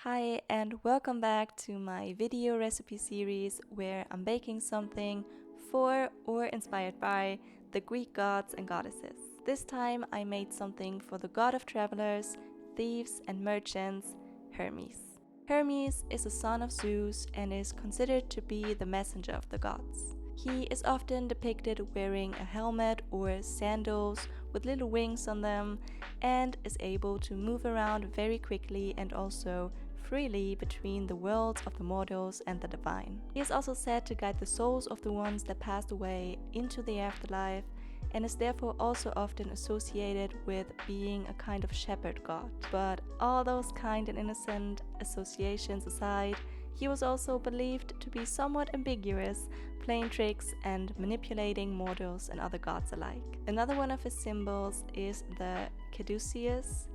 Hi and welcome back to my video recipe series where I'm baking something for or inspired by the Greek gods and goddesses. This time I made something for the god of travelers, thieves and merchants, Hermes. Hermes is a son of Zeus and is considered to be the messenger of the gods. He is often depicted wearing a helmet or sandals with little wings on them and is able to move around very quickly and also freely between the worlds of the mortals and the divine. He is also said to guide the souls of the ones that passed away into the afterlife and is therefore also often associated with being a kind of shepherd god. But all those kind and innocent associations aside, he was also believed to be somewhat ambiguous, playing tricks and manipulating mortals and other gods alike. Another one of his symbols is the caduceus,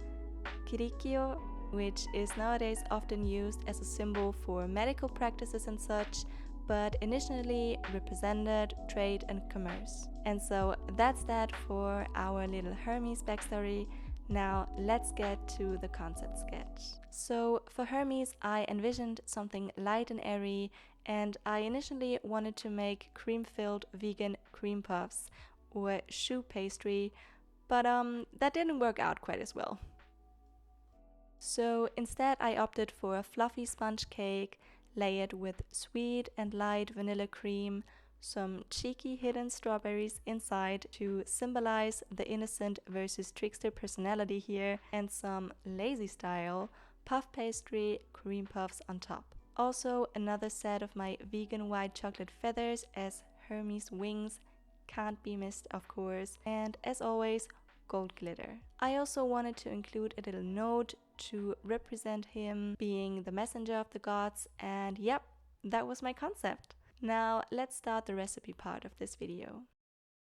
kirikio, which is nowadays often used as a symbol for medical practices and such, but initially represented trade and commerce. And so that's that for our little Hermes backstory. Now let's get to the concept sketch. So for Hermes I envisioned something light and airy, and I initially wanted to make cream-filled vegan cream puffs or choux pastry, but that didn't work out quite as well. So instead I opted for a fluffy sponge cake layered with sweet and light vanilla cream, some cheeky hidden strawberries inside to symbolize the innocent versus trickster personality here, and some lazy style puff pastry cream puffs on top. Also another set of my vegan white chocolate feathers as Hermes wings, can't be missed of course, and as always gold glitter. I also wanted to include a little note to represent him being the messenger of the gods, and yep, that was my concept. Now let's start the recipe part of this video.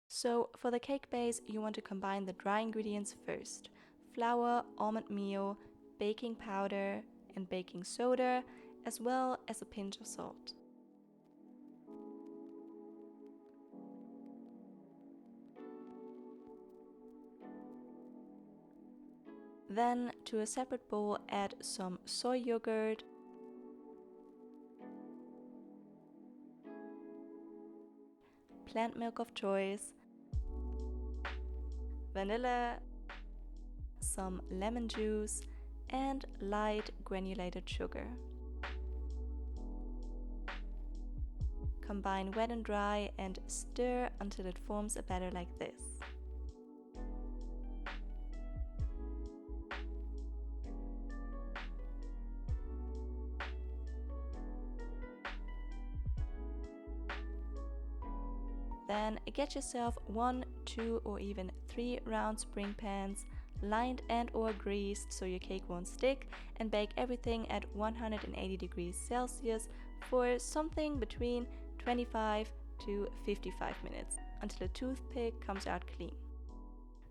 So for the cake base you want to combine the dry ingredients first: flour, almond meal, baking powder and baking soda, as well as a pinch of salt. Then to a separate bowl add some soy yogurt, plant milk of choice, vanilla, some lemon juice and light granulated sugar. Combine wet and dry and stir until it forms a batter like this. Then get yourself 1, 2 or even 3 round spring pans, lined and or greased so your cake won't stick, and bake everything at 180 degrees Celsius for something between 25 to 55 minutes until a toothpick comes out clean.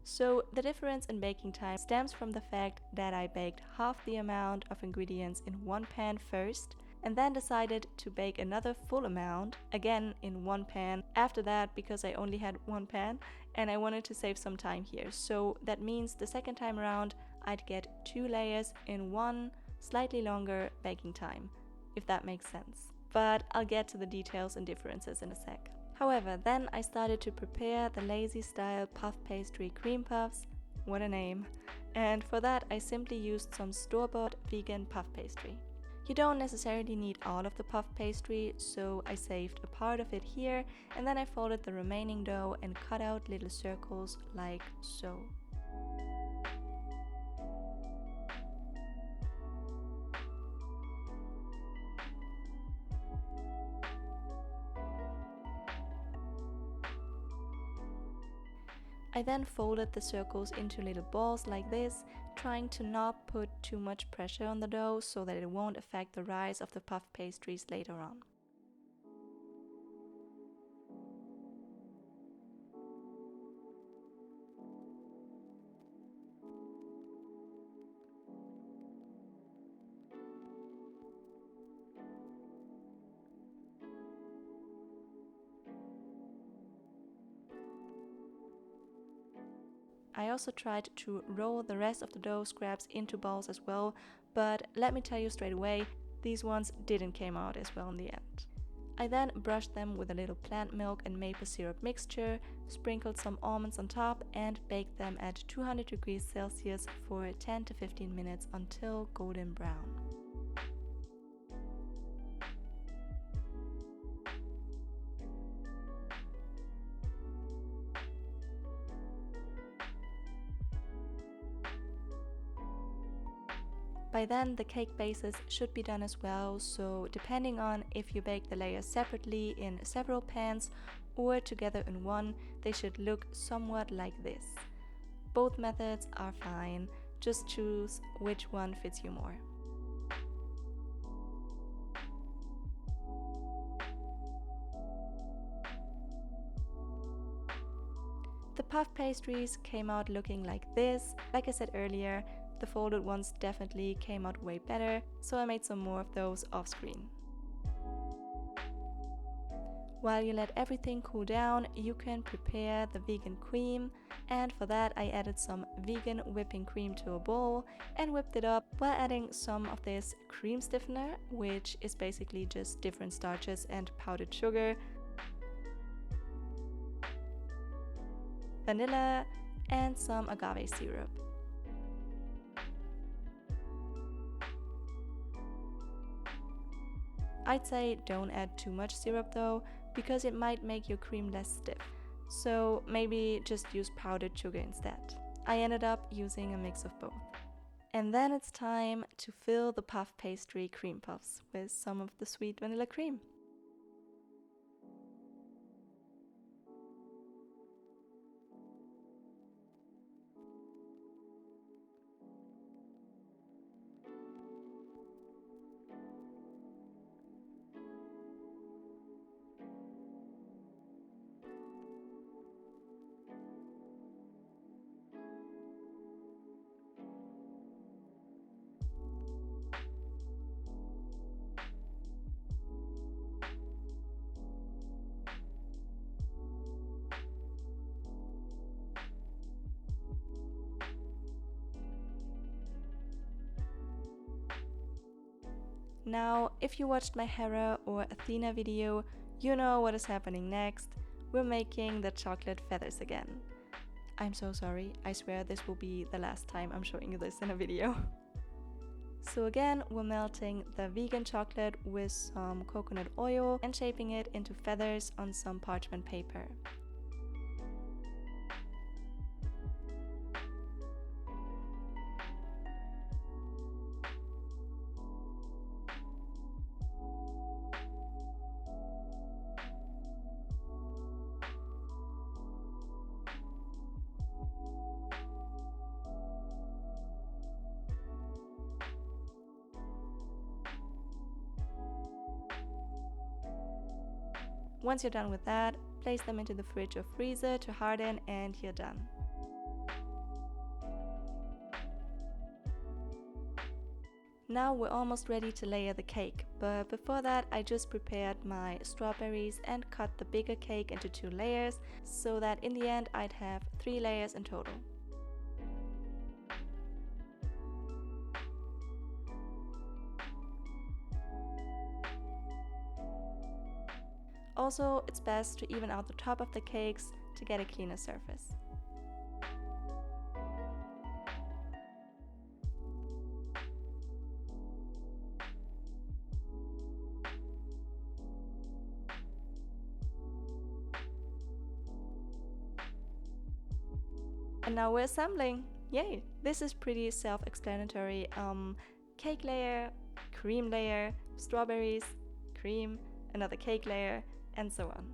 So the difference in baking time stems from the fact that I baked half the amount of ingredients in one pan first, and then decided to bake another full amount again in one pan after that, because I only had one pan and I wanted to save some time here. So that means the second time around I'd get 2 layers in one slightly longer baking time, if that makes sense. But I'll get to the details and differences in a sec. However, then I started to prepare the lazy style puff pastry cream puffs, what a name, and for that I simply used some store-bought vegan puff pastry. You don't necessarily need all of the puff pastry, so I saved a part of it here, and then I folded the remaining dough and cut out little circles like so. I then folded the circles into little balls like this, trying to not put too much pressure on the dough so that it won't affect the rise of the puff pastries later on. I also tried to roll the rest of the dough scraps into balls as well, but let me tell you straight away, these ones didn't came out as well in the end. I then brushed them with a little plant milk and maple syrup mixture, sprinkled some almonds on top, and baked them at 200 degrees Celsius for 10 to 15 minutes until golden brown. By then the cake bases should be done as well, so depending on if you bake the layers separately in several pans or together in one, they should look somewhat like this. Both methods are fine, just choose which one fits you more. The puff pastries came out looking like this. Like I said earlier, the folded ones definitely came out way better, so I made some more of those off screen. While you let everything cool down, you can prepare the vegan cream, and for that I added some vegan whipping cream to a bowl and whipped it up while adding some of this cream stiffener, which is basically just different starches and powdered sugar, vanilla, and some agave syrup. I'd say don't add too much syrup though, because it might make your cream less stiff. So maybe just use powdered sugar instead. I ended up using a mix of both. And then it's time to fill the puff pastry cream puffs with some of the sweet vanilla cream. Now, if you watched my Hera or Athena video, you know what is happening next. We're making the chocolate feathers again. I'm so sorry, I swear this will be the last time I'm showing you this in a video. So again, we're melting the vegan chocolate with some coconut oil and shaping it into feathers on some parchment paper. Once you're done with that, place them into the fridge or freezer to harden and you're done. Now we're almost ready to layer the cake, but before that I just prepared my strawberries and cut the bigger cake into 2 layers, so that in the end I'd have 3 layers in total. Also, it's best to even out the top of the cakes to get a cleaner surface. And now we're assembling! Yay! This is pretty self-explanatory. Cake layer, cream layer, strawberries, cream, another cake layer, and so on.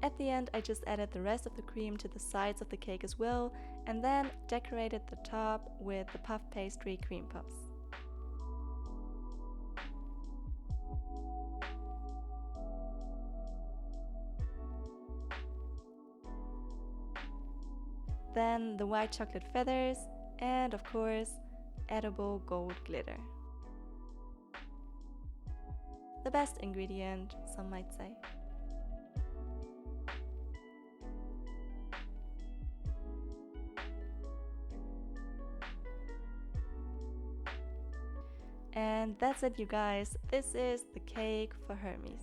At the end, I just added the rest of the cream to the sides of the cake as well, and then decorated the top with the puff pastry cream puffs. then the white chocolate feathers, and of course, edible gold glitter. The best ingredient, some might say. And that's it, you guys. This is the cake for Hermes.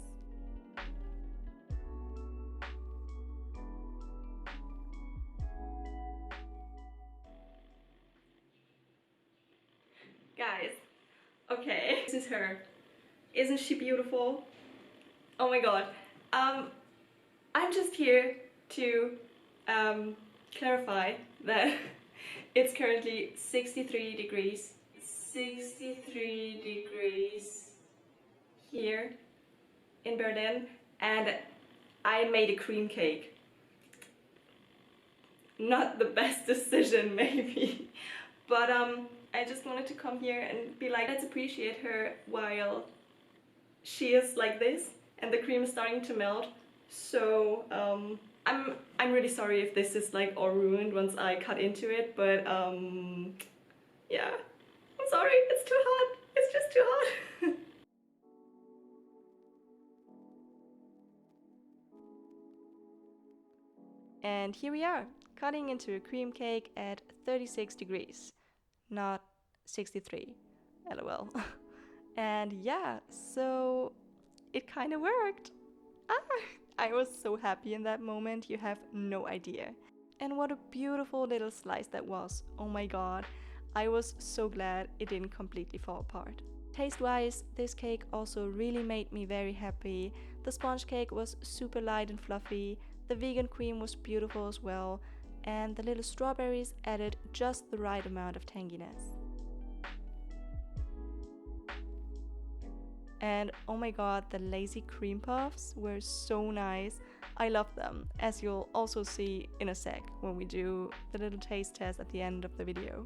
Guys, okay, this is her. Isn't she beautiful? Oh my god. I'm just here to clarify that it's currently 63 degrees. 63 degrees here in Berlin, and I made a cream cake. Not the best decision maybe, but I just wanted to come here and be like, let's appreciate her while she is like this and the cream is starting to melt. So I'm really sorry if this is like all ruined once I cut into it, but yeah, I'm sorry, it's too hot. It's just too hot. And here we are, cutting into a cream cake at 36 degrees, not 63, lol. And yeah, so it kind of worked. I was so happy in that moment, you have no idea. And what a beautiful little slice that was. Oh my god, I was so glad it didn't completely fall apart. Taste-wise, this cake also really made me very happy. The sponge cake was super light and fluffy, the vegan cream was beautiful as well, and the little strawberries added just the right amount of tanginess. And oh my god, the lazy cream puffs were so nice. I love them, as you'll also see in a sec when we do the little taste test at the end of the video.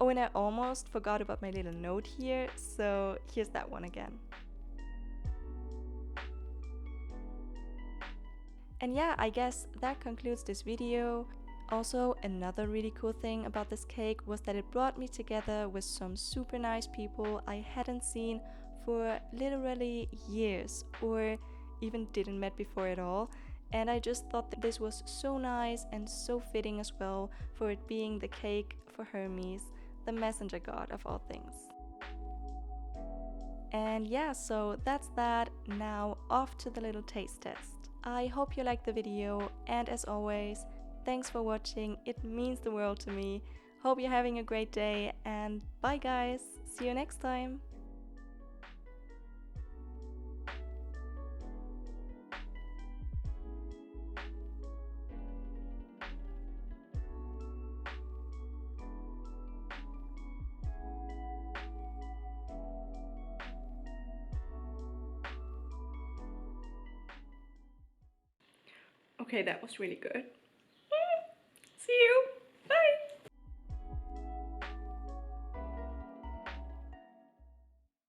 Oh, and I almost forgot about my little note here, so here's that one again. And yeah, I guess that concludes this video. Also, another really cool thing about this cake was that it brought me together with some super nice people I hadn't seen for literally years, or even didn't met before at all. And I just thought that this was so nice and so fitting as well for it being the cake for Hermes, the messenger god of all things. And yeah, so that's that. Now off to the little taste test. I hope you liked the video, and as always, thanks for watching, it means the world to me. Hope you're having a great day, and bye guys, see you next time! Okay, that was really good. See you!